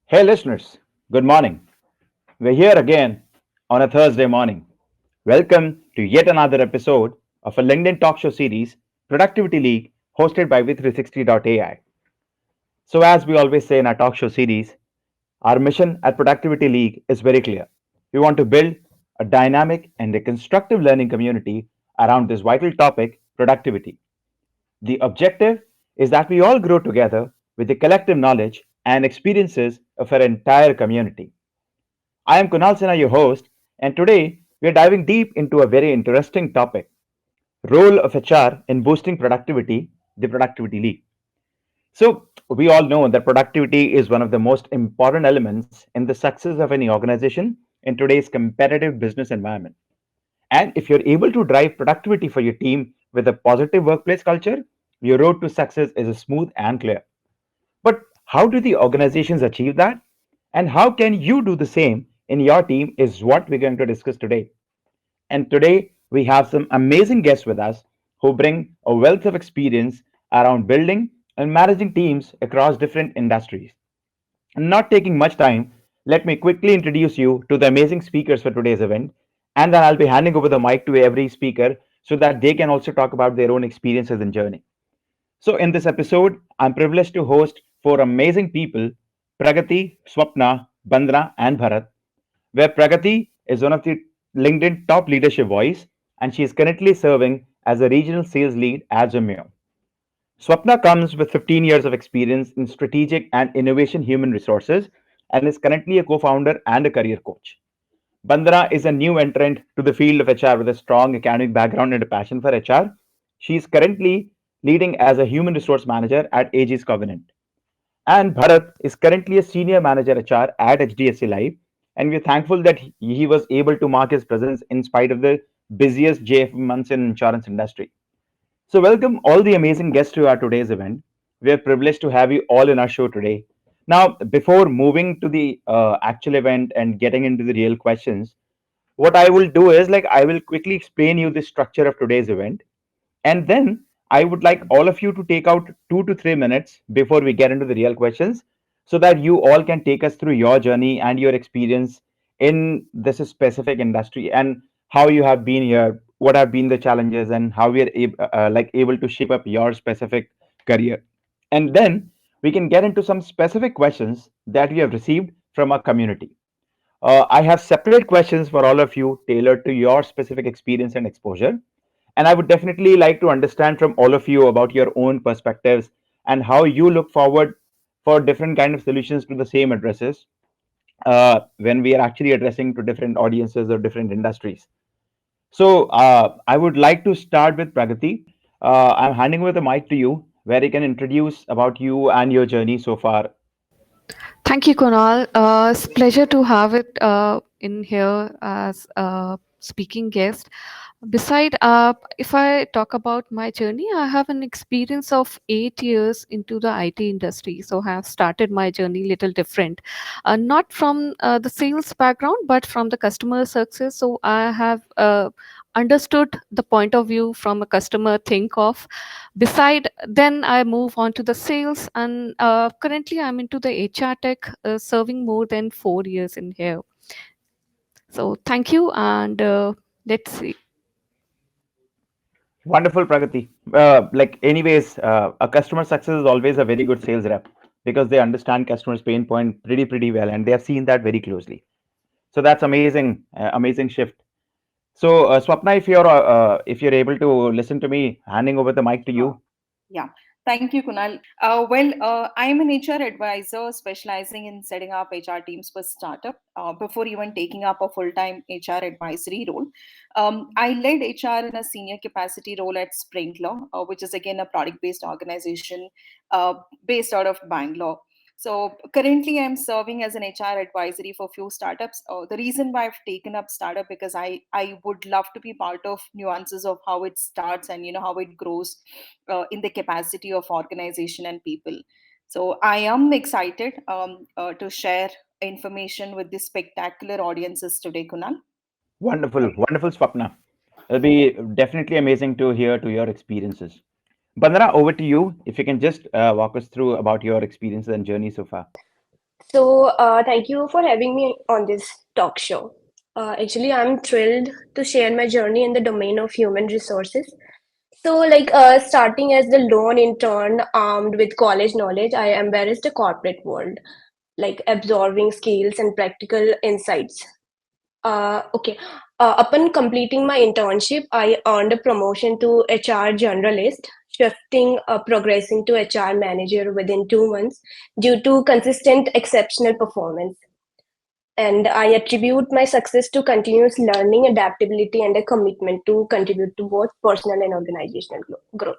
Hey, listeners, good morning. We're here again on a Thursday morning. Welcome to yet another episode of a LinkedIn talk show series, Productivity League, hosted by We360.ai. So, as we always say in our talk show series, our mission at Productivity League is very clear. We want to build a dynamic and a constructive learning community around this vital topic, productivity. The objective is that we all grow together with the collective knowledge and experiences of our entire community. I am Kunal Sinha, your host, and today we are diving deep into a very interesting topic: role of HR in boosting productivity, the Productivity League. So, we all know that productivity is one of the most important elements in the success of any organization in today's competitive business environment. And if you're able to drive productivity for your team with a positive workplace culture, your road to success is smooth and clear. But how do the organizations achieve that? And how can you do the same in your team is what we're going to discuss today. And today we have some amazing guests with us who bring a wealth of experience around building and managing teams across different industries. Not taking much time, let me quickly introduce you to the amazing speakers for today's event, and then I'll be handing over the mic to every speaker so that they can also talk about their own experiences and journey. So, in this episode, I'm privileged to host four amazing people: Pragati, Swapna, Bandana, and Bharat, where Pragati is one of the LinkedIn top leadership voice, and she is currently serving as a regional sales lead at Zoom. Swapna comes with 15 years of experience in strategic and innovation human resources and is currently a co founder and a career coach. Bandana is a new entrant to the field of HR with a strong academic background and a passion for HR. She is currently leading as a human resource manager at AGS Covenant. And Bharat is currently a senior manager HR at HDFC Life. And we're thankful that he was able to mark his presence in spite of the busiest JF months in insurance industry. So, welcome all the amazing guests to our today's event. We are privileged to have you all in our show today. Now, before moving to the actual event and getting into the real questions, what I will do is like I will quickly explain you the structure of today's event, and then I would like all of you to take out 2 to 3 minutes before we get into the real questions so that you all can take us through your journey and your experience in this specific industry and how you have been here, what have been the challenges, and how we are able to shape up your specific career. And then we can get into some specific questions that we have received from our community. I have separate questions for all of you tailored to your specific experience and exposure. And I would definitely like to understand from all of you about your own perspectives and how you look forward for different kind of solutions to the same addresses when we are actually addressing to different audiences or different industries. So I would like to start with Pragati. I'm handing over the mic to you, where you can introduce about you and your journey so far. Thank you, Kunal. It's pleasure to have it in here as a speaking guest. Beside, if I talk about my journey, I have an experience of 8 years into the IT industry. So I have started my journey little different, not from the sales background, but from the customer success. So I have understood the point of view from a customer think of. Beside, then I move on to the sales, and currently I'm into the HR tech, serving more than 4 years in here. So thank you, and let's see. Wonderful, Pragati. Anyways, a customer success is always a very good sales rep because they understand customers' pain point pretty well, and they have seen that very closely. So that's amazing, amazing shift. So, Swapna, if you're able to listen to me, handing over the mic to Uh, you. yeah, thank you, Kunal. I am an HR advisor specializing in setting up HR teams for startup. Before even taking up a full-time HR advisory role, I led HR in a senior capacity role at Sprinkler, which is again a product-based organization uh, based out of Bangalore. So currently, I'm serving as an HR advisory for few startups. The reason why I've taken up startup because I would love to be part of nuances of how it starts and how it grows in the capacity of organization and people. So I am excited to share information with the spectacular audiences today, Kunal. Wonderful, wonderful, Swapna. It'll be definitely amazing to hear to your experiences. Bandana, over to you. If you can just walk us through about your experiences and journey so far. Thank you for having me on this talk show. Actually, I'm thrilled to share my journey in the domain of human resources. Starting as the lone intern armed with college knowledge, I embarrassed the corporate world, like absorbing skills and practical insights. Okay. Upon completing my internship, I earned a promotion to HR generalist, progressing to HR manager within 2 months due to consistent exceptional performance. And I attribute my success to continuous learning, adaptability, and a commitment to contribute to both personal and organizational growth.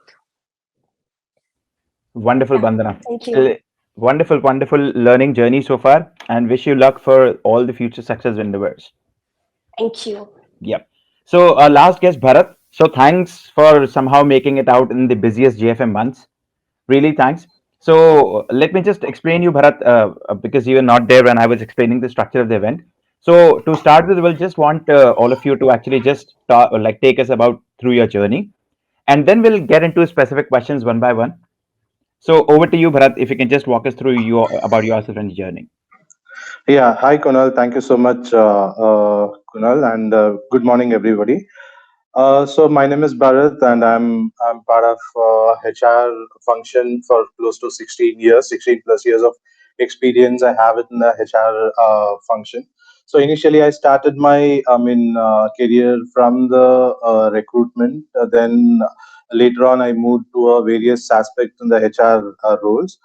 Wonderful, Yeah, Bandana. thank you. Wonderful, wonderful learning journey so far, and wish you luck for all the future success endeavors. Thank you. Yep. So, our last guest, Bharat. So, thanks for somehow making it out in the busiest JFM months. Really, thanks. So, let me just explain you, Bharat, because you were not there when I was explaining the structure of the event. So, to start with, we'll just want all of you to actually just like take us about through your journey, and then we'll get into specific questions one by one. So, over to you, Bharat. If you can just walk us through your about yourself and your journey. Yeah, hi Kunal. Thank you so much, Kunal, and good morning, everybody. So my name is Bharat, and I'm part of HR function for close to 16 years, 16 plus years of experience I have in the HR function. So initially, I started my career from the recruitment. Then later on, I moved to various aspects in the HR roles.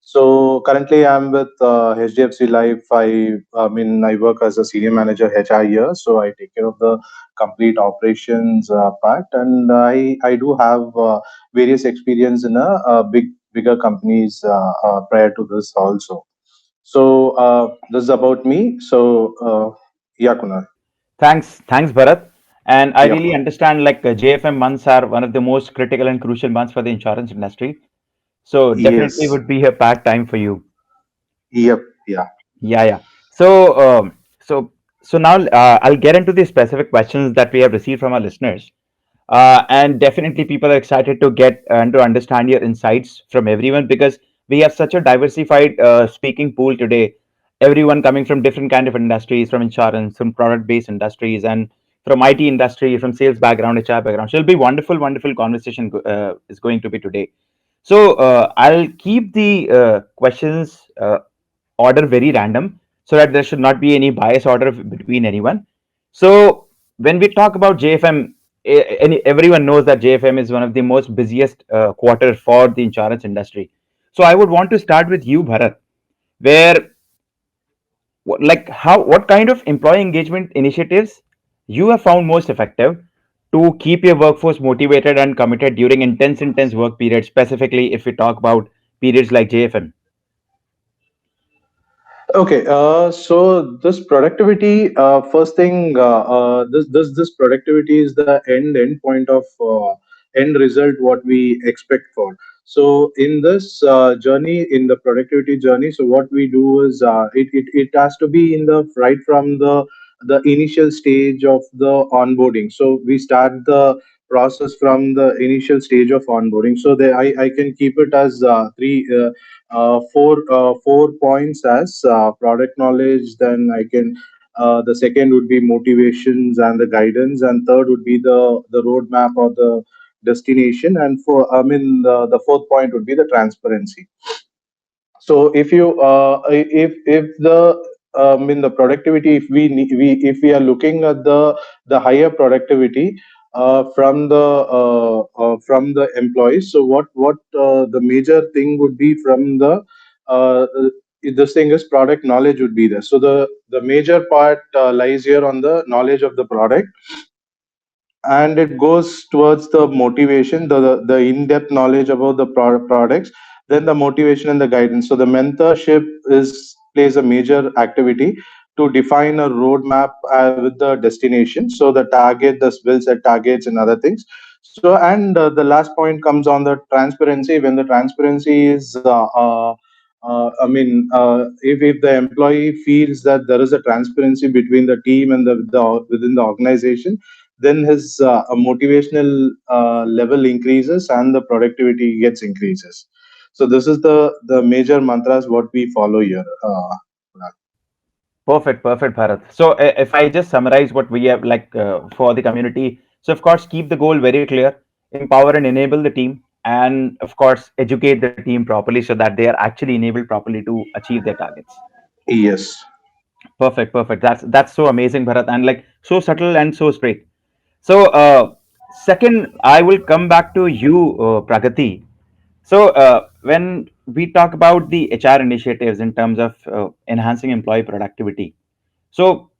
So currently, I'm with HDFC Life. I work as a senior manager HR here. So I take care of the complete operations part, and I do have various experience in a bigger companies prior to this also. So this is about me. So yeah, Kunal. Thanks, Bharat. And I Yep. really understand like JFM months are one of the most critical and crucial months for the insurance industry. So definitely Yes. would be a packed time for you. Yep. Yeah. Yeah, yeah. So, so now I'll get into the specific questions that we have received from our listeners, and definitely people are excited to get and to understand your insights from everyone because we have such a diversified speaking pool today. Everyone coming from different kind of industries, from insurance, from product-based industries, and from IT industry, from sales background, HR background. So it'll be wonderful, wonderful conversation is going to be today. So I'll keep the questions order very random so that there should not be any bias order between anyone. So when we talk about JFM, everyone knows that JFM is one of the most busiest quarter for the insurance industry. So I would want to start with you, Bharat, where like how what kind of employee engagement initiatives you have found most effective to keep your workforce motivated and committed during intense work periods, specifically if we talk about periods like JFM. Okay, so this productivity, first thing, this productivity is the end point of end result what we expect for. So in this journey, in the productivity journey, so what we do is it has to be in the right from the initial stage of the onboarding. So we start the process from the initial stage of onboarding. So I can keep it as four points as product knowledge. Then I can the second would be motivations and the guidance, and third would be the roadmap or the destination, and the fourth point would be the transparency. So if you if the in the productivity, if if we are looking at the higher productivity from the employees, so what the major thing would be from the uh, this thing is product knowledge would be there. So the major part lies here on the knowledge of the product, and it goes towards the motivation, the in-depth knowledge about the products, then the motivation and the guidance. So the mentorship is plays a major activity to define a roadmap with the destination, so the target, the will set targets and other things. So and the last point comes on the transparency. When the transparency is if the employee feels that there is a transparency between the team and the within the organization, then his motivational level increases and the productivity gets increases. So this is the major mantras what we follow here. Perfect, perfect, Bharat. So if I just summarize what we have like for the community, so of course keep the goal very clear, empower and enable the team, and of course educate the team properly so that they are actually enabled properly to achieve their targets. Yes. Perfect, perfect. That's so amazing, Bharat, and like so subtle and so straight. So second, I will come back to you, Pragati. So when we talk about the HR initiatives in terms of enhancing employee productivity, so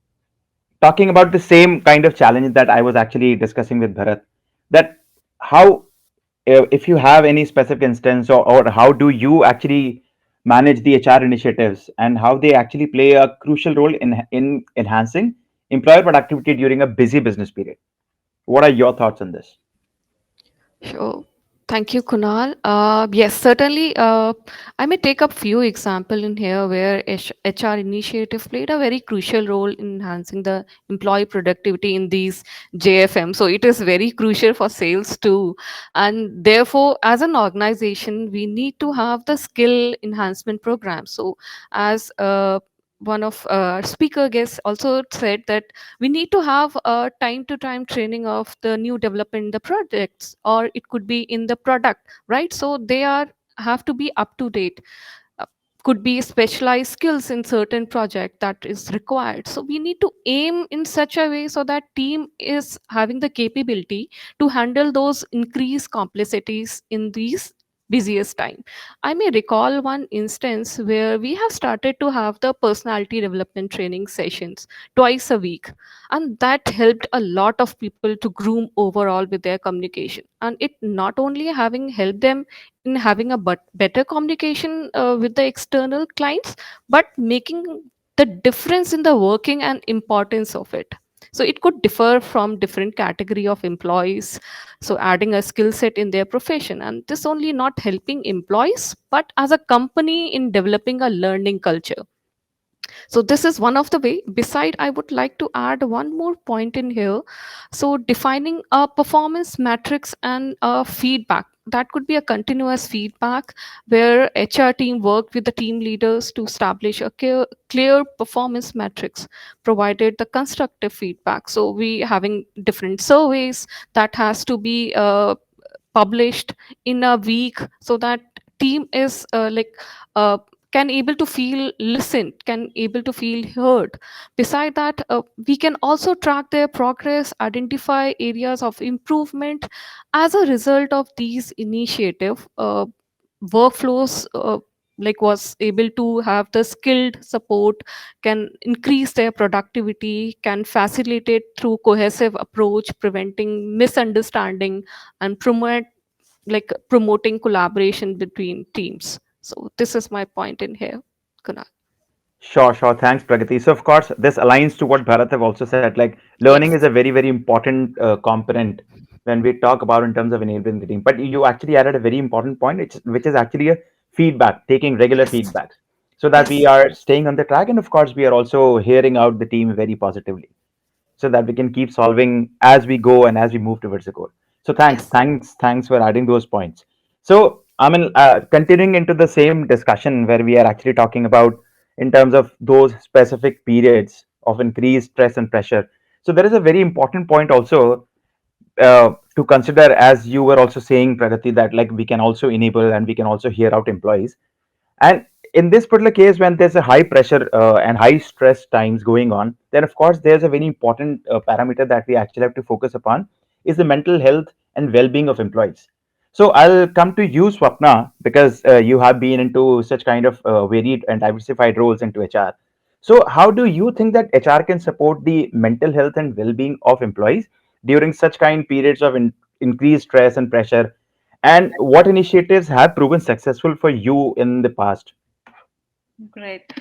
talking about the same kind of challenge that I was actually discussing with Bharat, that how if you have any specific instance or how do you actually manage the HR initiatives and how they actually play a crucial role in enhancing employer productivity during a busy business period. What are your thoughts on this? Sure. Thank you, Kunal. Yes, certainly. I may take up few example in here where HR initiative played a very crucial role in enhancing the employee productivity in these JFM. So it is very crucial for sales too, and therefore, as an organization, we need to have the skill enhancement program. So, as one of speaker guests also said that we need to have a time to time training of the new development in the projects, or it could be in the product, right? So they are have to be up to date. Uh, could be specialized skills in certain project that is required, so we need to aim in such a way so that team is having the capability to handle those increased complexities in these busiest time. I may recall one instance where we have started to have the personality development training sessions twice a week, and that helped a lot of people to groom overall with their communication. And it not only having helped them in having a better communication with the external clients, but making the difference in the working and importance of it. So it could differ from different category of employees, so adding a skill set in their profession, and this only not helping employees but as a company in developing a learning culture. So this is one of the way. Beside, I would like to add one more point in here. So defining a performance metrics and a feedback, that could be a continuous feedback where HR team work with the team leaders to establish a clear performance metrics, provided the constructive feedback. So we having different surveys that has to be published in a week, so that team is uh, can able to feel listened, can able to feel heard. Beside that, we can also track their progress, identify areas of improvement. As a result of these initiative, workflows was able to have the skilled support, can increase their productivity, can facilitate through cohesive approach, preventing misunderstanding, and promoting collaboration between teams. So this is my point in here, Kunal. Sure, sure. Thanks, Pragati. So, of course, this aligns to what Bharat have also said. Like, learning is Yes. a very, very important component when we talk about in terms of enabling the team. But you actually added a very important point, which is actually a feedback, taking regular Yes. feedbacks, so that we Yes. are staying on the track. And of course, we are also hearing out the team very positively, so that we can keep solving as we go and as we move towards the goal. So Yes. thanks for adding those points. So I mean, continuing into the same discussion where we are actually talking about in terms of those specific periods of increased stress and pressure. So there is a very important point also to consider, as you were also saying, Pragati, that like we can also enable and we can also hear out employees. And in this particular case, when there's a high pressure and high stress times going on, then of course there's a very important parameter that we actually have to focus upon is the mental health and well-being of employees. So I'll come to you, Swapna, because you have been into such kind of varied and diversified roles into HR. So how do you think that HR can support the mental health and well-being of employees during such kind periods of increased stress and pressure, and what initiatives have proven successful for you in the past? Great.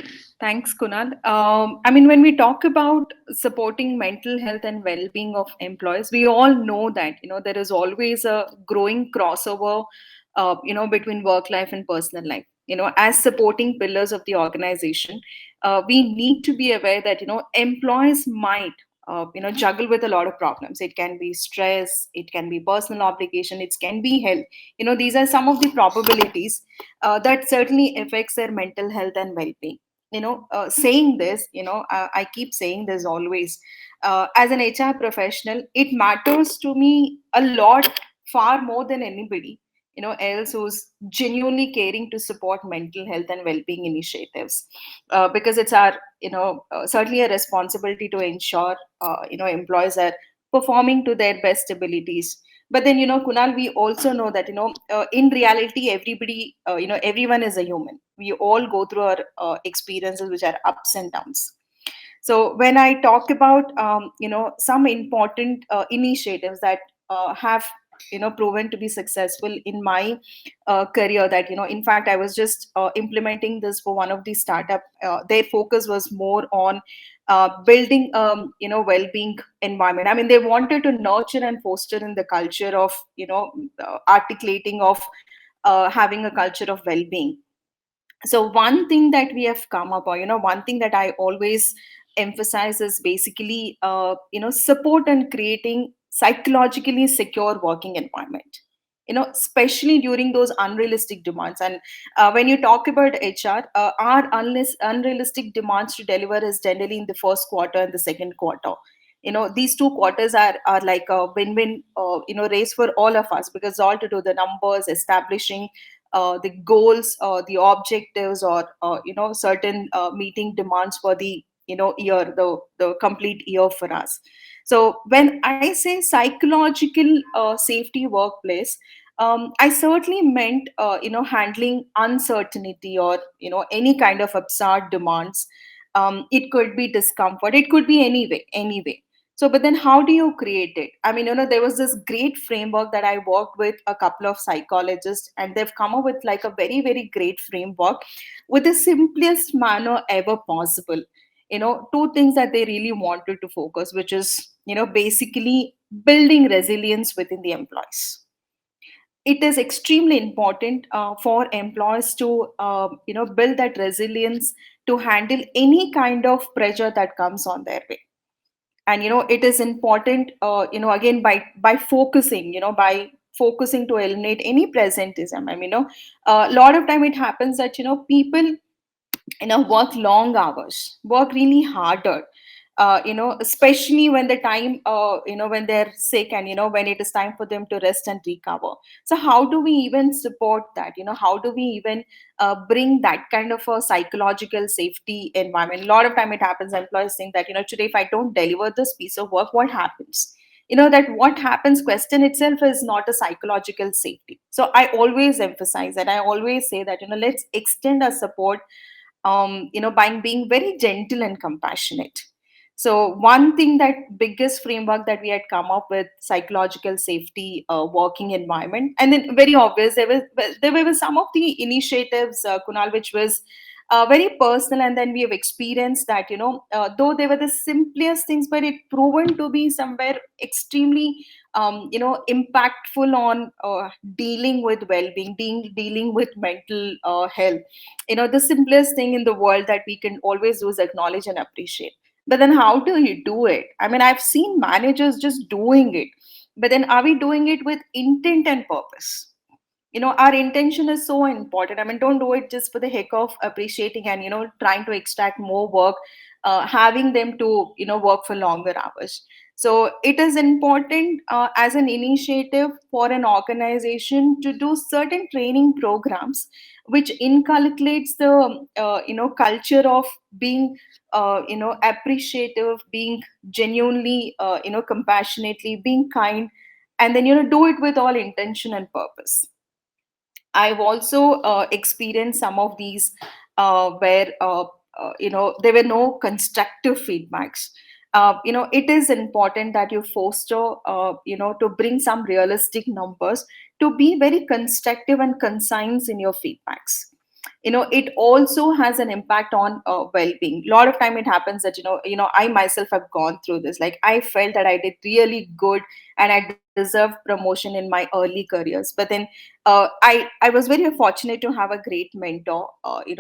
Thanks, Kunal. I mean, when we talk about supporting mental health and well-being of employees, we all know that, there is always a growing crossover, between work life and personal life. As supporting pillars of the organization, we need to be aware that, employees might, juggle with a lot of problems. It can be stress, it can be personal obligation, it can be health. These are some of the probabilities that certainly affects their mental health and well-being. saying this, I keep saying this always. As an HR professional, it matters to me a lot, far more than anybody, else who's genuinely caring to support mental health and well-being initiatives, because it's our, certainly a responsibility to ensure, employees are performing to their best abilities. But then, Kunal, we also know that, in reality, everybody, everyone is a human. We all go through our experiences, which are ups and downs. So when I talk about, some important initiatives that have, proven to be successful in my career, that, in fact, I was just implementing this for one of the startup. Their focus was more on building, well-being environment. I mean, they wanted to nurture and foster in the culture of, articulating of having a culture of well-being. So one thing that we have come up, or one thing that I always emphasize is basically, support and creating psychologically secure working environment, especially during those unrealistic demands. And when you talk about HR, our unrealistic demands to deliver is generally in the first quarter and the second quarter. These 2 quarters are like a win-win, race for all of us, because all to do the numbers, establishing the goals, the objectives, or certain meeting demands for the, year, the complete year for us. So when I say psychological safety workplace, I certainly meant, handling uncertainty, or any kind of absurd demands. It could be discomfort, it could be anyway. So, but then how do you create it? I mean, there was this great framework that I worked with a couple of psychologists, and they've come up with like a very, very great framework with the simplest manner ever possible. Two things that they really wanted to focus, which is, basically building resilience within the employees. It is extremely important for employees to, build that resilience to handle any kind of pressure that comes on their way. And it is important, again, by focusing, by focusing to eliminate any presentism. I mean, a lot of time it happens that, people, work long hours, work really harder, especially when the time, when they're sick, and when it is time for them to rest and recover. So how do we even support that? How do we even bring that kind of a psychological safety environment? A lot of time it happens, employees think that, today if I don't deliver this piece of work, what happens? That what happens question itself is not a psychological safety. So I always emphasize that, I always say that, let's extend our support, by being very gentle and compassionate. So one thing, that biggest framework that we had come up with, psychological safety working environment. And then very obvious, there were some of the initiatives, Kunal, which was very personal, and then we have experienced that, though they were the simplest things, but it proven to be somewhere extremely, impactful on dealing with well-being, dealing with mental health. The simplest thing in the world that we can always do is acknowledge and appreciate. But then how do you do it? I mean, I've seen managers just doing it, but then are we doing it with intent and purpose? Our intention is so important. I mean, don't do it just for the heck of appreciating and, trying to extract more work, having them to, work for longer hours. So it is important, as an initiative for an organization to do certain training programs which inculcates the, culture of being, appreciative, being genuinely, compassionately, being kind, and then, do it with all intention and purpose. I've also experienced some of these, where, there were no constructive feedbacks. It is important that you foster, to bring some realistic numbers, to be very constructive and concise in your feedbacks. It also has an impact on well-being. A lot of time it happens that, I myself have gone through this. Like, I felt that I did really good and I deserved promotion in my early careers, but then I was very fortunate to have a great mentor,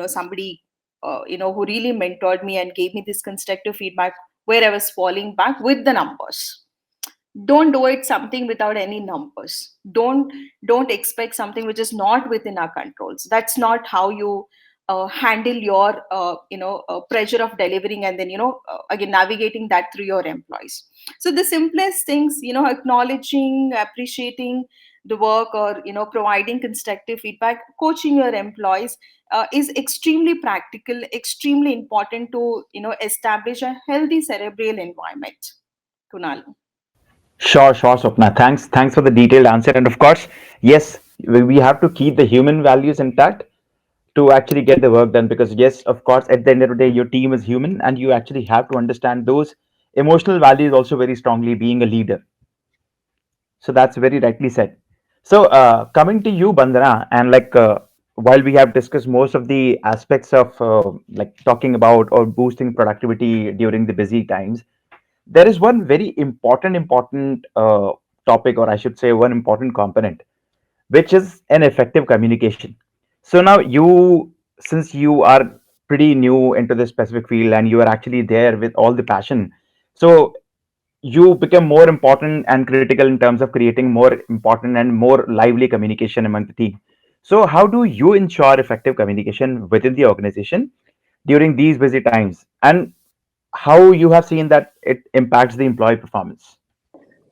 somebody, who really mentored me and gave me this constructive feedback where I was falling back with the numbers. Don't do it something without any numbers. Don't expect something which is not within our controls. That's not how you handle your pressure of delivering, and then again navigating that through your employees. So the simplest things, acknowledging, appreciating the work, or providing constructive feedback, coaching your employees, is extremely practical, extremely important to establish a healthy cerebral environment. Kunal. Sure, Swapna. Thanks for the detailed answer. And of course, yes, we have to keep the human values intact to actually get the work done. Because yes, of course, at the end of the day, your team is human, and you actually have to understand those emotional values also very strongly. Being a leader, so that's very rightly said. So coming to you, Bandana, and like while we have discussed most of the aspects of like talking about or boosting productivity during the busy times, there is one very important topic, or I should say one important component, which is an effective communication. So now you, since you are pretty new into this specific field and you are actually there with all the passion, so you become more important and critical in terms of creating more important and more lively communication among the team. So how do you ensure effective communication within the organization during these busy times, and how you have seen that it impacts the employee performance?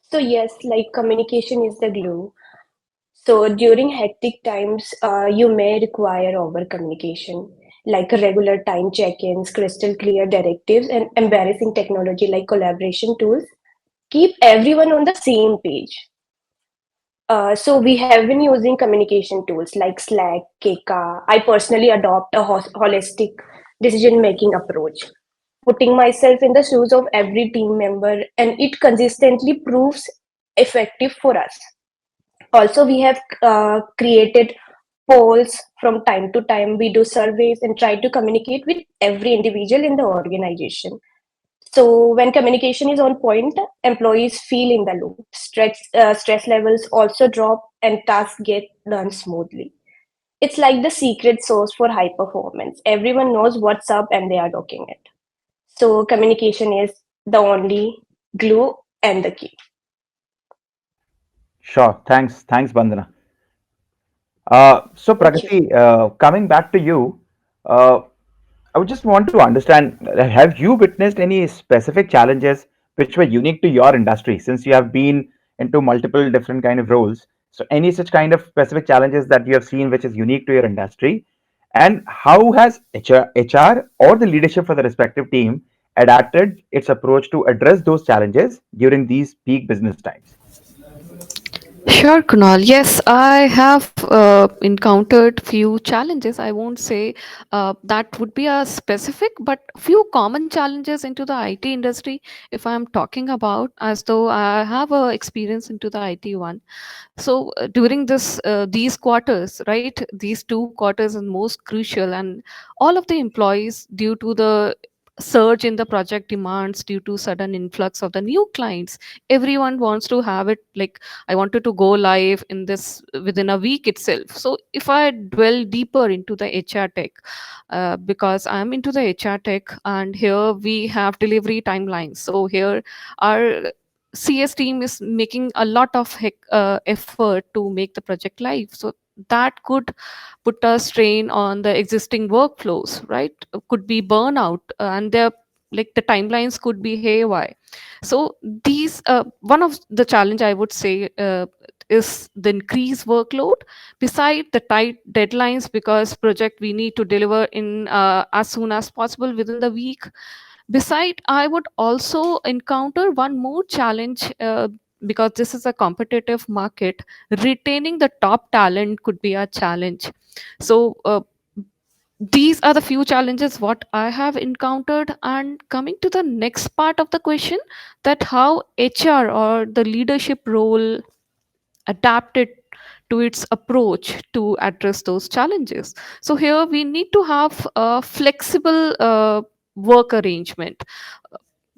So yes, like communication is the glue. So during hectic times, you may require over communication, like regular time check-ins, crystal clear directives, and embarrassing technology like collaboration tools. Keep everyone on the same page. So we have been using communication tools like Slack, Keka. I personally adopt a holistic decision-making approach, putting myself in the shoes of every team member, and it consistently proves effective for us. Also, we have created polls from time to time. We do surveys and try to communicate with every individual in the organization. So when communication is on point, employees feel in the loop. Stress levels also drop, and tasks get done smoothly. It's like the secret sauce for high performance. Everyone knows what's up and they are talking it. So communication is the only glue and the key. Sure, thanks Bandana. So Thank you. Pragati, coming back to you, uh, I would just want to understand, have you witnessed any specific challenges which were unique to your industry, since you have been into multiple different kind of roles? So any such kind of specific challenges that you have seen which is unique to your industry, and how has HR or the leadership for the respective team adapted its approach to address those challenges during these peak business times? Sure, Kunal. Yes, I have encountered few challenges. I won't say that would be a specific, but few common challenges into the IT industry. If I'm talking about, as though I have a experience into the IT one. So during this these quarters, right, these 2 quarters are most crucial, and all of the employees, due to the surge in the project demands, due to sudden influx of the new clients, everyone wants to have it like, I wanted to go live in this within a week itself. So if I dwell deeper into the HR tech, because I'm into the HR tech, and here we have delivery timelines. So here our CS team is making a lot of effort to make the project live. So that could put a strain on the existing workflows, right? Could be burnout, and the like the timelines could be haywire. So these one of the challenge I would say is the increased workload, beside the tight deadlines, because project we need to deliver in as soon as possible within the week. Beside, I would also encounter one more challenge, because this is a competitive market. Retaining the top talent could be a challenge. So these are the few challenges what I have encountered. And coming to the next part of the question, that how HR or the leadership role adapted to its approach to address those challenges. So here we need to have a flexible work arrangement.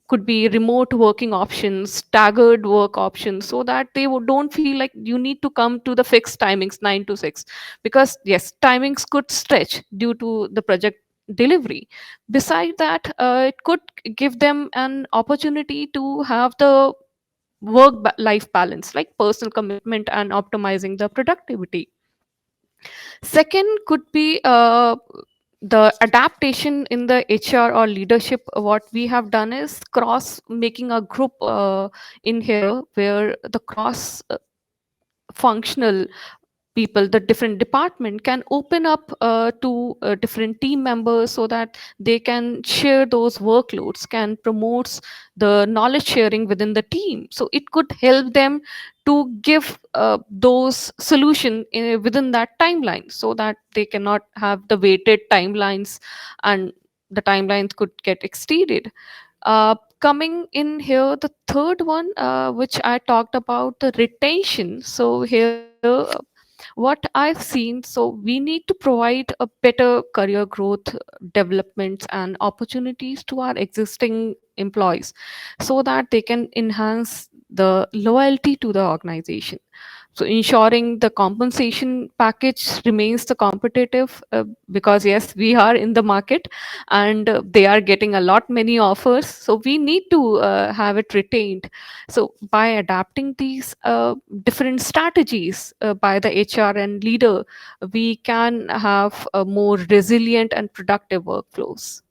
Could be remote working options, staggered work options, so that they don't feel like you need to come to the fixed timings 9 to 6, because yes, timings could stretch due to the project delivery. Beside that, it could give them an opportunity to have the life balance, like personal commitment and optimizing the productivity. Second could be the adaptation in the HR or leadership, what we have done is cross making a group in here where the cross functional people, the different department can open up to different team members so that they can share those workloads, can promotes the knowledge sharing within the team, so it could help them to give those solution within that timeline, so that they cannot have the weighted timelines and the timelines could get exceeded. Coming in here, the third one, which I talked about, the retention. So here, what I've seen, so we need to provide a better career growth, developments, and opportunities to our existing employees, so that they can enhance the loyalty to the organization. So ensuring the compensation package remains the competitive, because yes, we are in the market, and they are getting a lot many offers, so we need to have it retained. So by adapting these different strategies by the HR and leader, we can have a more resilient and productive workflows.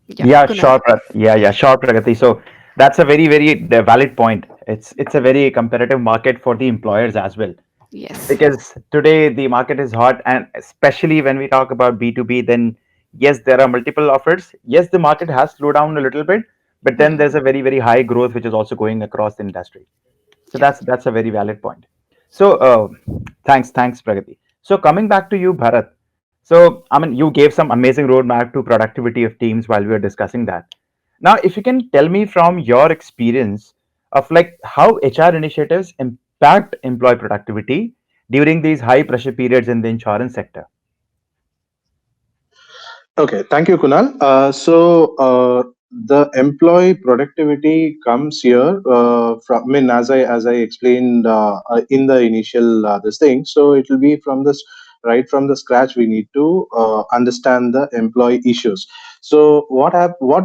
Yeah, Yeah, Kunal. sure. Yeah, sure, Pragati. So that's a very valid point. It's a very competitive market for the employers as well, Yes. because today the market is hot, and especially when we talk about B2B, then yes, there are multiple offers. Yes, the market has slowed down a little bit, but then Hmm. there's a very high growth which is also going across the industry. So Yeah. that's a very valid point. So thanks, Pragati. So coming back to you, Bharat. So I mean, you gave some amazing roadmap to productivity of teams while we were discussing that. Now, if you can tell me from your experience of like how HR initiatives impact employee productivity during these high pressure periods in the insurance sector. Okay, thank you, Kunal. The employee productivity comes here from. I mean, as I explained in the initial this thing. So it will be from this right from the scratch. We need to understand the employee issues. So what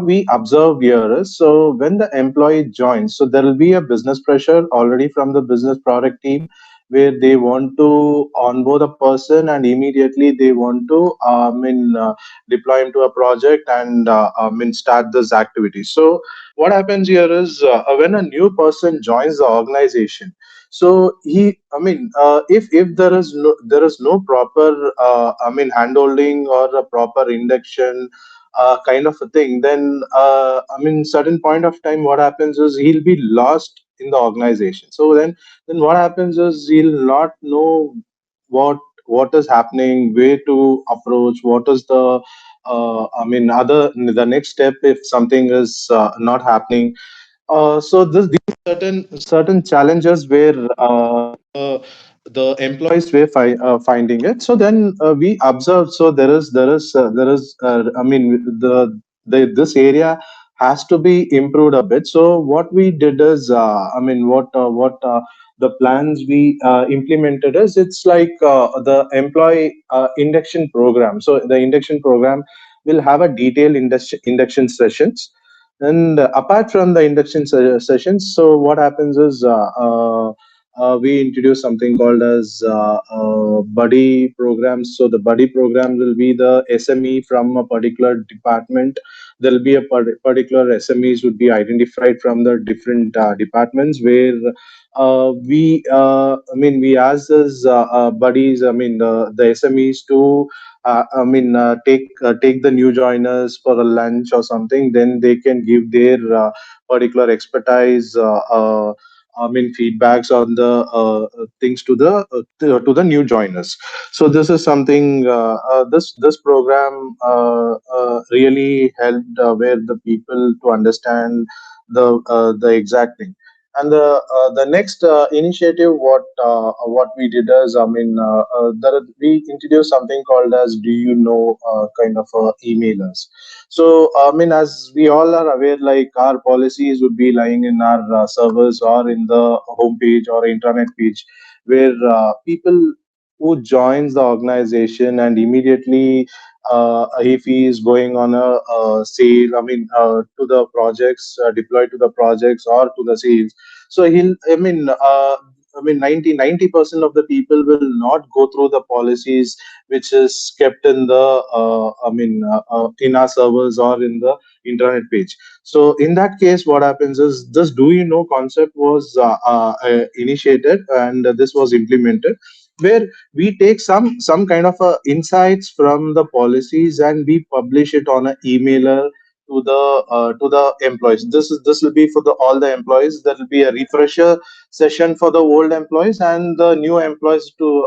we observe here is, so when the employee joins, so there will be a business pressure already from the business product team, where they want to onboard a person and immediately they want to deploy into a project and start this activity. So what happens here is, when a new person joins the organization, so if there is no proper handholding or a proper induction kind of a thing, then certain point of time what happens is he'll be lost in the organization. So then what happens is he'll not know what is happening, where to approach, what is the other the next step if something is not happening. So these certain challenges where the employees were finding it. So then we observed. So there is this area has to be improved a bit. So what we did is, what the plans we implemented is, it's like the employee induction program. So the induction program will have a detailed induction sessions. And apart from the induction sessions, so what happens is, we introduce something called as buddy programs. So the buddy program will be the SME from a particular department. There will be a particular SMEs would be identified from the different departments, where we ask those buddies, the SMEs to take the new joiners for a lunch or something. Then they can give their particular expertise, feedbacks on the things to the new joiners. So this is something, this program really helped where the people to understand the exact thing. And the next initiative, what we did is, we introduced something called as do you know kind of emailers. So as we all are aware, like our policies would be lying in our servers or in the homepage or intranet page, where people who joins the organization and immediately, if he is going on a sale, to the projects, deployed to the projects or to the sales. So I mean, 90% of the people will not go through the policies which is kept in the, in our servers or in the internet page. So in that case, what happens is this do you know concept was initiated, and this was implemented, where we take some kind of insights from the policies and we publish it on an emailer to the employees. This will be for the all the employees. There will be a refresher session for the old employees and the new employees to.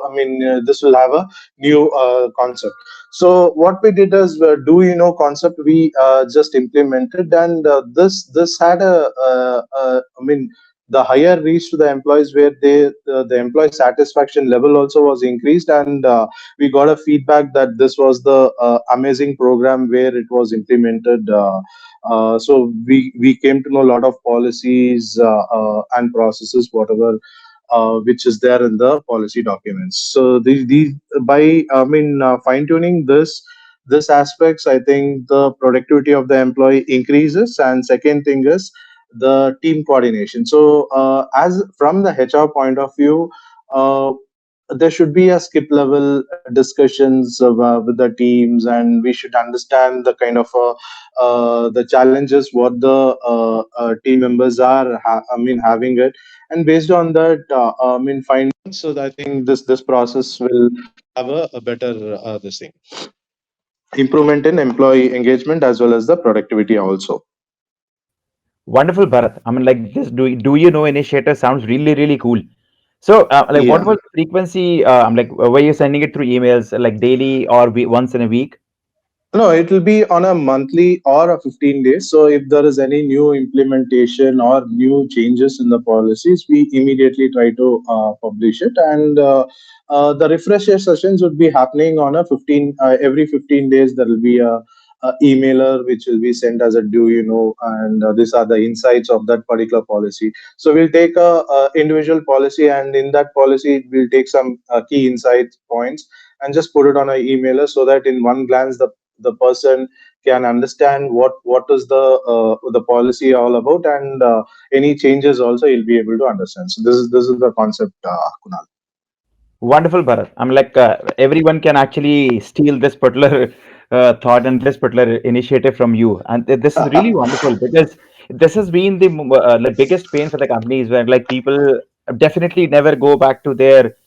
This will have a new concept. So what we did is, do you know concept we just implemented, and this had the higher reach to the employees, where the employee satisfaction level also was increased, and we got a feedback that this was the amazing program where it was implemented. So we came to know a lot of policies and processes, whatever which is there in the policy documents. So these by fine tuning this aspects, I think the productivity of the employee increases. And second thing is the team coordination. So as from the HR point of view, uh, there should be a skip level discussions with the teams, and we should understand the kind of the challenges what the team members are having it, and based on that find. So I think this process will have a better this thing improvement in employee engagement as well as the productivity also. Wonderful, Bharat. I mean, like this do you know initiator sounds really, really cool. So, like, what Yeah. was the frequency? I'm like, were you sending it through emails like daily or once in a week? No, it will be on a monthly or a 15 days. So if there is any new implementation or new changes in the policies, we immediately try to publish it. And the refresher sessions would be happening on a 15 every 15 days. There will be a emailer which will be sent as a do you know, and these are the insights of that particular policy. So we'll take a individual policy, and in that policy we'll take some key insights points and just put it on a emailer, so that in one glance the person can understand what is the policy all about, and any changes also he'll be able to understand. So this is the concept, Kunal. Wonderful, Bharat. I'm like, everyone can actually steal this particular thought and this particular initiative from you, and this is really wonderful because this has been the like biggest pain for the companies, where like people definitely never go back to their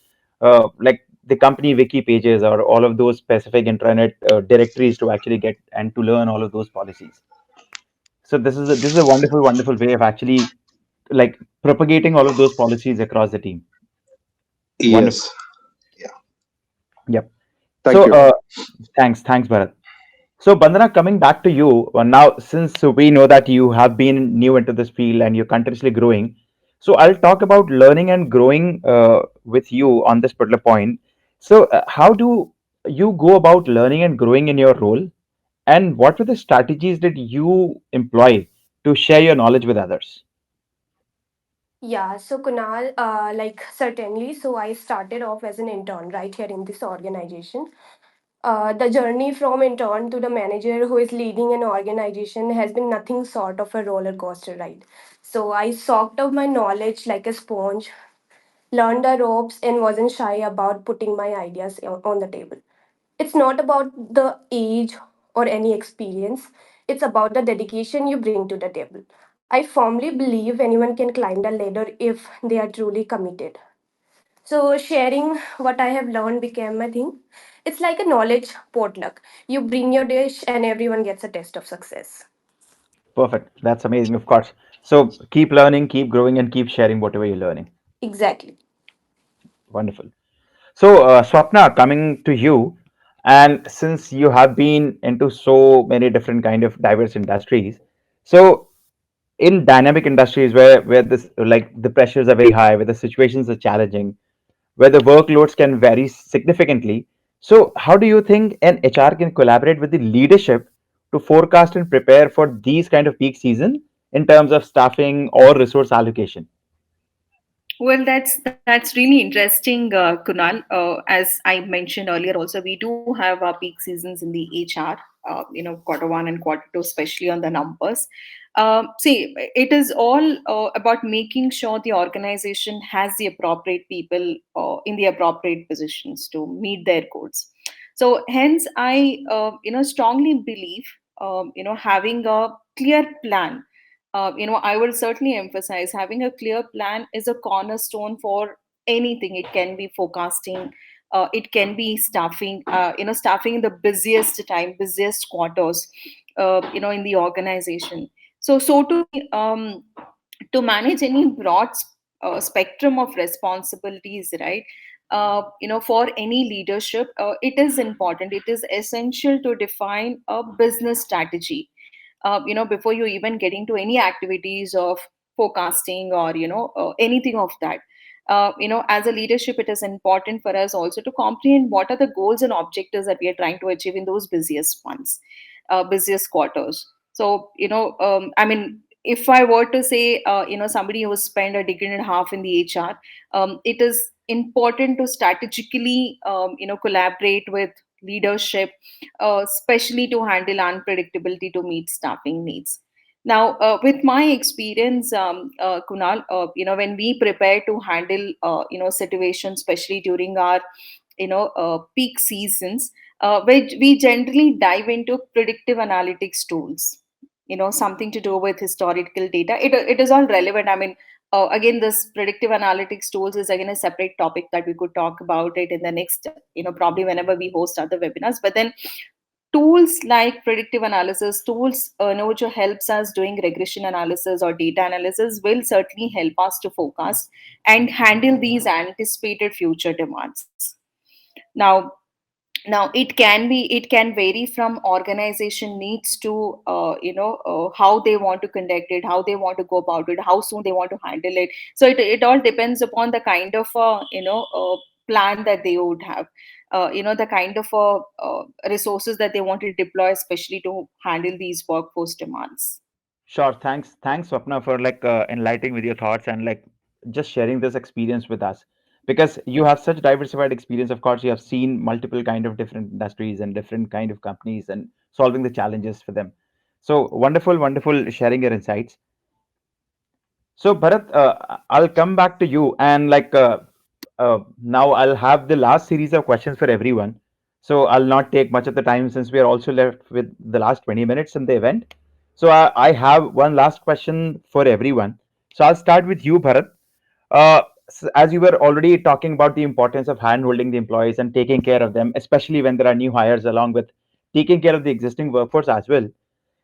like the company wiki pages or all of those specific intranet directories to actually get and to learn all of those policies. So this is a wonderful, wonderful way of actually like propagating all of those policies across the team. Wonderful. Yes. Yeah. Yep. So Thank you. thanks, Bharat. So Bandana, coming back to you now, since we know that you have been new into this field and you're continuously growing, so I'll talk about learning and growing with you on this particular point. So how do you go about learning and growing in your role, and what were the strategies that you employ to share your knowledge with others? Yeah, so Kunal, like certainly. So I started off as an intern right here in this organization. The journey from intern to the manager who is leading an organization has been nothing sort of a roller coaster ride. So I soaked up my knowledge like a sponge, learned the ropes, and wasn't shy about putting my ideas on the table. It's not about the age or any experience, it's about the dedication you bring to the table. I firmly believe anyone can climb the ladder if they are truly committed. So, sharing what I have learned became my thing. It's like a knowledge potluck. You bring your dish, and everyone gets a taste of success. Perfect. That's amazing, of course. So keep learning, keep growing, and keep sharing whatever you're learning. Exactly. Wonderful. So, Swapna, coming to you, and since you have been into so many different kind of diverse industries, so in dynamic industries where this like the pressures are very high, where the situations are challenging, where the workloads can vary significantly, so how do you think an HR can collaborate with the leadership to forecast and prepare for these kind of peak season in terms of staffing or resource allocation? Well, that's really interesting, Kunal. As I mentioned earlier, also we do have our peak seasons in the HR. Quarter 1 and quarter 2, especially on the numbers. See, it is all about making sure the organization has the appropriate people in the appropriate positions to meet their goals. So, hence, I strongly believe having a clear plan. I will certainly emphasize having a clear plan is a cornerstone for anything. It can be forecasting, it can be staffing, staffing in the busiest time, busiest quarters, in the organization. So to manage any broad spectrum of responsibilities, right? For any leadership, it is important. It is essential to define a business strategy before you even get into any activities of forecasting or anything of that. As a leadership, it is important for us also to comprehend what are the goals and objectives that we are trying to achieve in those busiest ones, busiest quarters. So I mean, if I were to say somebody who has spent a decade and a half in the HR, it is important to strategically collaborate with leadership, especially to handle unpredictability to meet staffing needs. Now, with my experience, Kunal, when we prepare to handle, situations, especially during our, peak seasons, we generally dive into predictive analytics tools. Something to do with historical data. It is all relevant. I mean, again, this predictive analytics tools is again a separate topic that we could talk about it in the next, probably whenever we host other webinars. But then tools like predictive analysis tools, which helps us doing regression analysis or data analysis, will certainly help us to forecast and handle these anticipated future demands. Now, it can vary from organization needs to how they want to conduct it, how they want to go about it, how soon they want to handle it. So it all depends upon the kind of plan that they would have, the kind of resources that they want to deploy, especially to handle these workforce demands. Sure. Thanks, Swapna, for enlightening with your thoughts and just sharing this experience with us. Because you have such diversified experience. Of course, you have seen multiple kind of different industries and different kind of companies and solving the challenges for them. So wonderful, wonderful sharing your insights. So Bharat, I'll come back to you and now I'll have the last series of questions for everyone. So I'll not take much of the time since we are also left with the last 20 minutes in the event. So I have one last question for everyone. So I'll start with you, Bharat. As you were already talking about the importance of hand-holding the employees and taking care of them, especially when there are new hires, along with taking care of the existing workforce as well.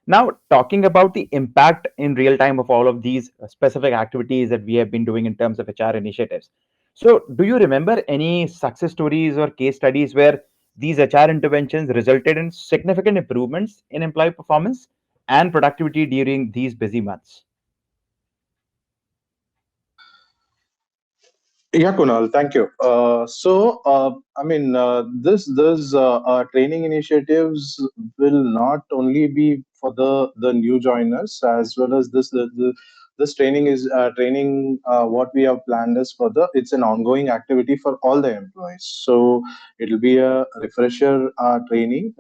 Now, talking about the impact in real time of all of these specific activities that we have been doing in terms of HR initiatives. So, do you remember any success stories or case studies where these HR interventions resulted in significant improvements in employee performance and productivity during these busy months? Yeah, Kunal, thank you. I mean, this training initiatives will not only be for the new joiners, as well as this training is training. What we have planned is for the it's an ongoing activity for all the employees. So it'll be a refresher training.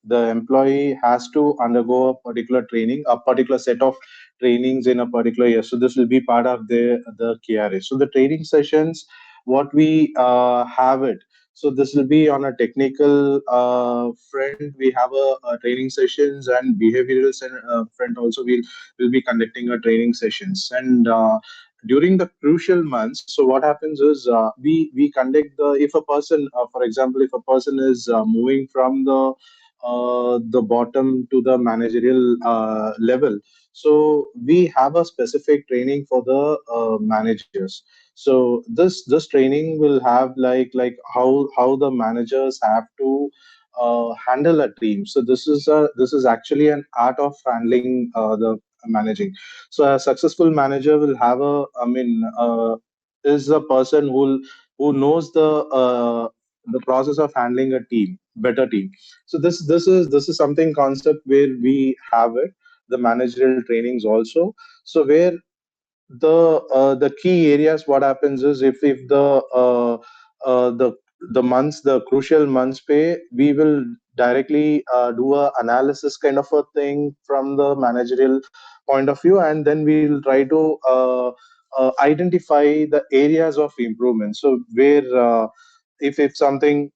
The employee has to undergo a particular training, a particular set of trainings in a particular year. So this will be part of the KRA. So the training sessions, what we have it. So this will be on a technical front. We have a training sessions and behavioral front also. We'll be conducting a training sessions and. During the crucial months, so what happens is we conduct the if a person, for example, if a person is moving from the bottom to the managerial level, so we have a specific training for the managers. So this training will have how the managers have to handle a team. So this is actually an art of handling the managing. So a successful manager will have a I mean is a person who knows the process of handling a team, better team. So this is something concept where we have it, the managerial trainings also. So where the key areas, what happens is, if the months, the crucial months pay, we will directly do a analysis kind of a thing from the managerial point of view, and then we'll try to identify the areas of improvement. So where if something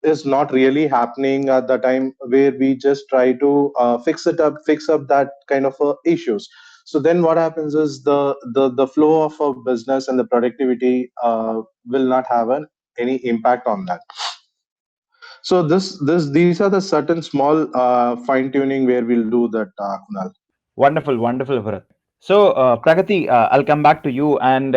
is not really happening at the time, where we just try to fix up that kind of issues. So then what happens is the flow of a business and the productivity will not have any impact on that. So these are the certain small fine tuning where we'll do that, Kunal. Wonderful, wonderful, Bharat. So, Pragati, I'll come back to you. And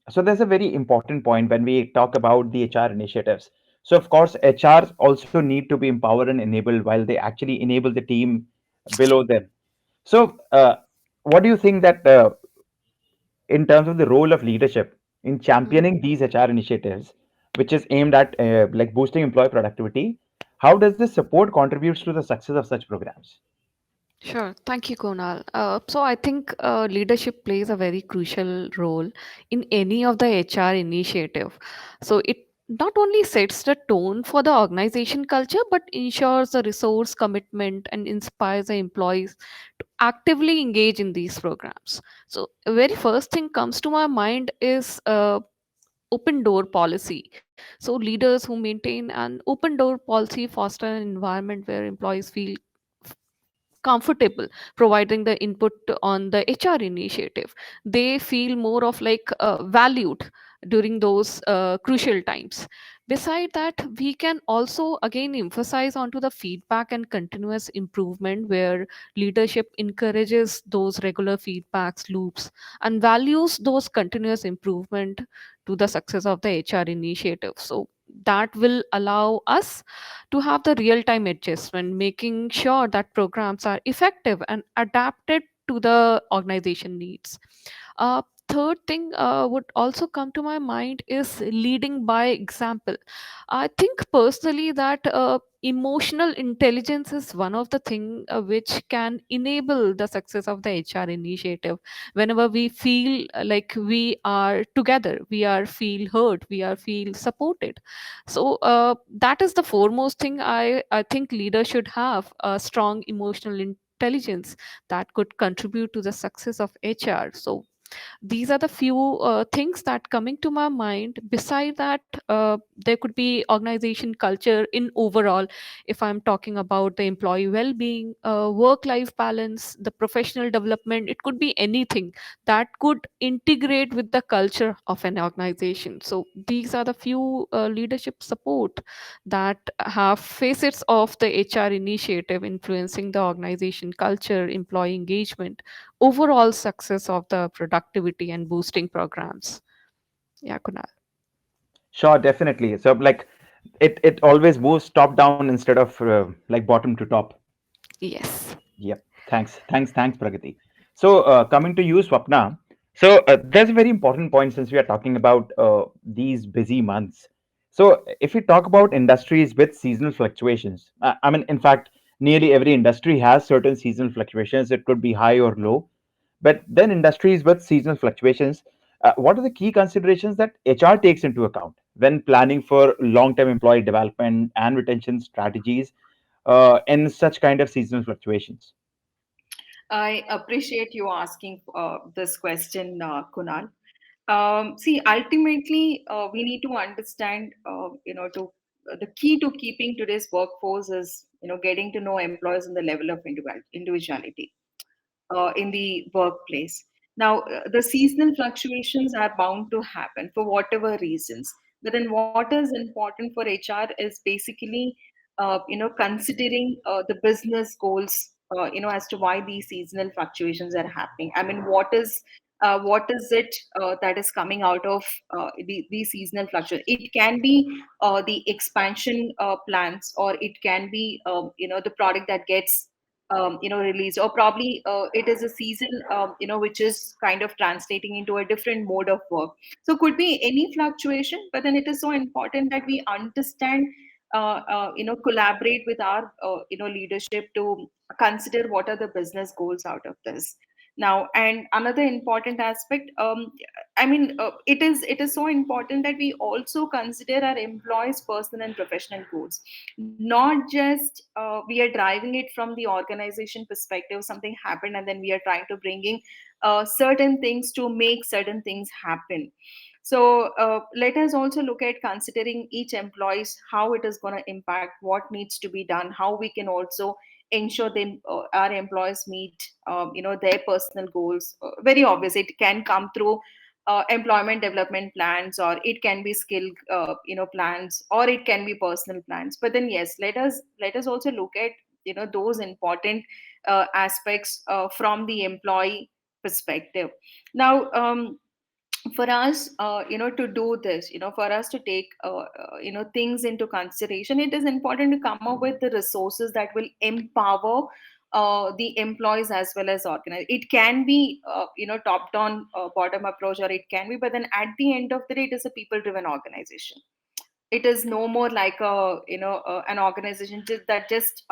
so, there's a very important point when we talk about the HR initiatives. So, of course, HRs also need to be empowered and enabled while they actually enable the team below them. So, what do you think that in terms of the role of leadership in championing these HR initiatives, which is aimed at like boosting employee productivity, how does this support contributes to the success of such programs? Sure. Thank you, Konal. So I think leadership plays a very crucial role in any of the HR initiative. So it not only sets the tone for the organization culture, but ensures the resource commitment and inspires the employees to actively engage in these programs. So the very first thing comes to my mind is open door policy. So leaders who maintain an open door policy foster an environment where employees feel comfortable providing the input on the HR initiative. They feel more of like valued during those crucial times. Beside that, we can also again emphasize onto the feedback and continuous improvement, where leadership encourages those regular feedbacks loops and values those continuous improvement to the success of the HR initiative. So that will allow us to have the real time adjustment, making sure that programs are effective and adapted to the organization needs. Third thing would also come to my mind is leading by example. I think personally that emotional intelligence is one of the thing which can enable the success of the HR initiative. Whenever we feel like we are together, we are feel heard, we are feel supported. So that is the foremost thing. I think leaders should have a strong emotional intelligence that could contribute to the success of HR. So these are the few things that coming to my mind. Beside that, there could be organization culture in overall. If I'm talking about the employee well-being, work life balance, the professional development, it could be anything that could integrate with the culture of an organization. So these are the few leadership support that have facets of the HR initiative influencing the organization culture, employee engagement, overall success of the productivity and boosting programs. Yeah, Kunal. Sure, definitely. So, like, it always moves top down instead of like bottom to top. Yes. Yep. Thanks, Pragati. So, coming to you, Swapna. So, there's a very important point since we are talking about these busy months. So, if we talk about industries with seasonal fluctuations, I mean, in fact, nearly every industry has certain seasonal fluctuations. It could be high or low. But then, industries with seasonal fluctuations, what are the key considerations that HR takes into account when planning for long term employee development and retention strategies in such kind of seasonal fluctuations? I appreciate you asking this question, Kunal. See, ultimately, we need to understand, the key to keeping today's workforce is, getting to know employees and the level of individuality in the workplace. Now, the seasonal fluctuations are bound to happen for whatever reasons. But then, what is important for HR is basically, considering the business goals, as to why these seasonal fluctuations are happening. I mean, what is it that is coming out of these seasonal fluctuations? It can be the expansion plans, or it can be, the product that gets released, or probably it is a season, which is kind of translating into a different mode of work. So could be any fluctuation, but then it is so important that we understand, collaborate with our leadership to consider what are the business goals out of this. Now, and another important aspect, it is so important that we also consider our employees' personal and professional goals. Not just we are driving it from the organization perspective. Something happened, and then we are trying to bringing certain things to make certain things happen. So let us also look at considering each employees, how it is going to impact, what needs to be done, how we can also ensure them our employees meet their personal goals. Very obvious, it can come through employment development plans, or it can be skill plans, or it can be personal plans. But then yes, let us also look at those important aspects from the employee perspective. Now, for us to do this, for us to take things into consideration, it is important to come up with the resources that will empower the employees as well as organize. It can be top down, bottom approach, or it can be, but then at the end of the day, it is a people driven organization. It is no more like a an organization that just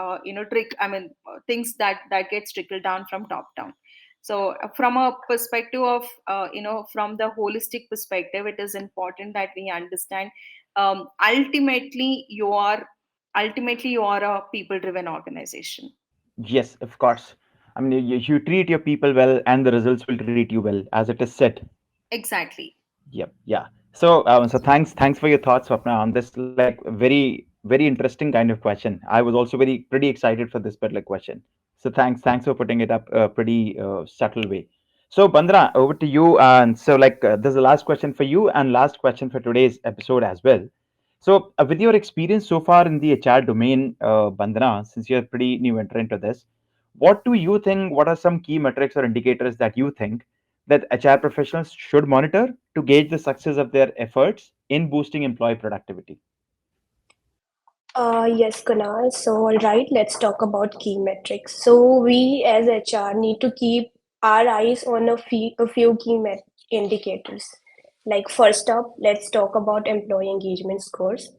trick I mean things that gets trickled down from top down. So from a perspective of from the holistic perspective, it is important that we understand, ultimately you are a people driven organization. Yes, of course. I mean, you treat your people well, and the results will treat you well, as it is said. Exactly. Yep. Yeah. So thanks for your thoughts, Swapna, on this like very interesting kind of question. I was also pretty excited for this particular question. So thanks for putting it up a pretty subtle way. So Bandra, over to you. And so this is the last question for you, and last question for today's episode as well. So with your experience so far in the HR domain, Bandana, since you're a pretty new entrant to this, what do you think? What are some key metrics or indicators that you think that HR professionals should monitor to gauge the success of their efforts in boosting employee productivity? Yes, Kunal. So, all right, let's talk about key metrics. So, we as HR need to keep our eyes on a few key indicators. Like, first up, let's talk about employee engagement scores.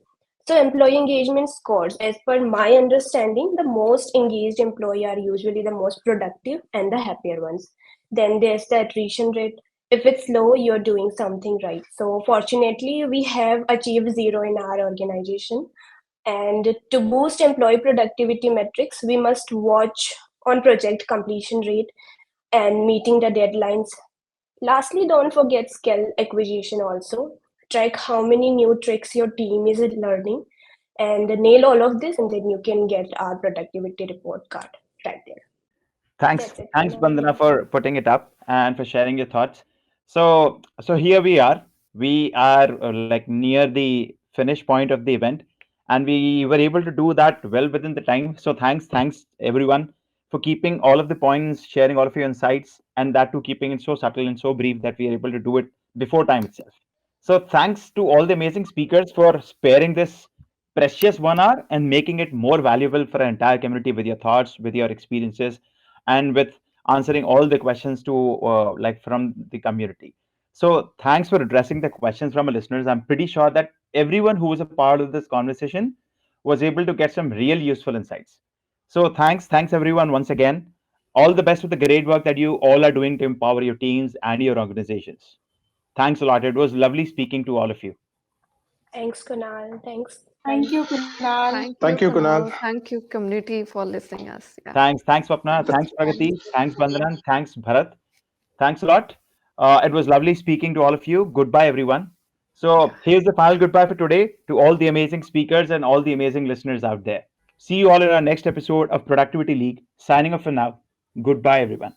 So, employee engagement scores, as per my understanding, the most engaged employee are usually the most productive and the happier ones. Then there's the attrition rate. If it's low, you're doing something right. So, fortunately, we have achieved zero in our organization, and to boost employee productivity metrics, we must watch on project completion rate and meeting the deadlines. Lastly, don't forget skill acquisition also. Track how many new tricks your team is learning and nail all of this, and then you can get our productivity report card right there. Thanks, That's it, thanks, Kunal. Bandana, for putting it up and for sharing your thoughts. So here we are. We are like near the finish point of the event, and we were able to do that well within the time. So thanks everyone for keeping all of the points, sharing all of your insights, and that too keeping it so subtle and so brief that we are able to do it before time itself. So thanks to all the amazing speakers for sparing this precious 1 hour and making it more valuable for our entire community with your thoughts, with your experiences, and with answering all the questions to from the community. So thanks for addressing the questions from our listeners. I'm pretty sure that everyone who was a part of this conversation was able to get some real useful insights. So thanks everyone once again. All the best with the great work that you all are doing to empower your teams and your organizations. Thanks a lot. It was lovely speaking to all of you. Thanks, Kunal. Thanks. Thank Bye. you, Kunal. Thank Thank you, you, Kunal. Kunal. Thank you, community, for listening us. Yeah. Thanks Swapna. Thanks Pragati. Thanks Bandhanan. Thanks Bharat. Thanks a lot. It was lovely speaking to all of you. Goodbye, everyone. Yeah. So, here's the final goodbye for today to all the amazing speakers and all the amazing listeners out there. See you all in our next episode of Productivity League. Signing off for now. Goodbye, everyone.